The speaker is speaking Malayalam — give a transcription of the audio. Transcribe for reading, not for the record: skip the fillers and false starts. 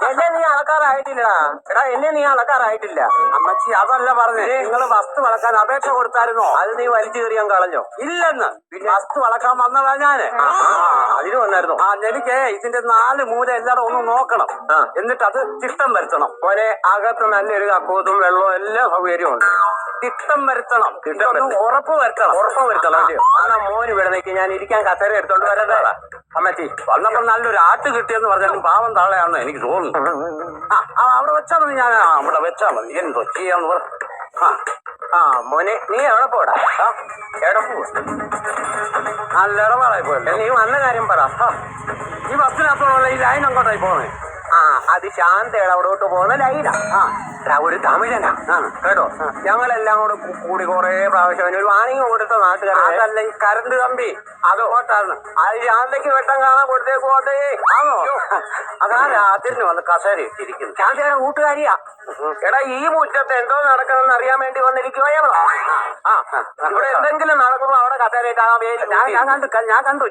എന്നെ നീ അളക്കാറായിട്ടില്ലടാ. എടാ എന്നെ നീ അളക്കാറായിട്ടില്ല. അമ്മച്ചി അതല്ല പറഞ്ഞേ, നിങ്ങൾ വസ്തു വളക്കാൻ അപേക്ഷ കൊടുത്തായിരുന്നോ? അത് നീ വലിച്ചു കയറിയാൻ കളഞ്ഞോ? ഇല്ലെന്ന്. വസ്തു വളക്കാൻ വന്നതാ ഞാന്. അതിന് വന്നായിരുന്നോ? എനിക്ക് ഇതിന്റെ 4 മൂല എല്ലാരും ഒന്ന് നോക്കണം. എന്നിട്ട് അത് ചിട്ടം വരുത്തണം. മോനെ, അകത്ത് നല്ലൊരു കക്കൂത്തും വെള്ളവും എല്ലാ സൗകര്യമുണ്ട്. ചിട്ടം വരുത്തണം. ഉറപ്പ് വരുത്തണം. ഉറപ്പ് വരുത്തണം. എന്നാ മോന് ഇവിടെ നിൽക്കി, ഞാൻ ഇരിക്കാൻ കസേര എടുത്തോണ്ട് വരണ്ടേടാ. അമ്മച്ചി വന്നപ്പോ നല്ലൊരു ആട്ട് കിട്ടിയെന്ന് പറഞ്ഞാലും പാവം താളെയാണെന്ന് എനിക്ക് തോന്നുന്നു. അവിടെ വെച്ചാ മതി. ഞാൻ അവിടെ വെച്ചാ മതി. എന്തോ ചെയ്യാന്ന് പറ. മോനെ, നീ എവിടെ പോടാ? എവിടെ പോവാ? നല്ല ഇടപാടായി പോയല്ലേ. നീ വന്ന കാര്യം പറ. ഈ ബസ്സിനകത്തോളം ഈ ലൈൻ അങ്ങോട്ടായി പോണേ. അത് ശാന്തയുടെ അവിടോട്ട് പോകുന്ന ലൈനാ. ഒരു തമിഴനാ കേട്ടോ. ഞങ്ങളെല്ലാം കൂടി കുറെ പ്രാവശ്യം ഒരു വാണിംഗ് കൊടുത്ത നാട്ടുകാർ. അതല്ല ഈ കറണ്ട് കമ്പി അത് ഓട്ടായിരുന്നു. അത് ശാന്തയ്ക്ക് വെട്ടം കാണാൻ കൊടുത്തേക്കോ? ആണോ? അതാ രാത്രി വന്ന് കസേര ഇട്ടിരിക്കുന്നു. ശാന്തയുടെ കൂട്ടുകാരിയാ. എടാ, ഈ മുറ്റത്ത് എന്തോ നടക്കണമെന്ന് അറിയാൻ വേണ്ടി വന്നിരിക്കുവോ? ഇവിടെ എന്തെങ്കിലും നടക്കുമ്പോ അവിടെ കസേര ഇട്ടാ ഞാൻ കണ്ടു.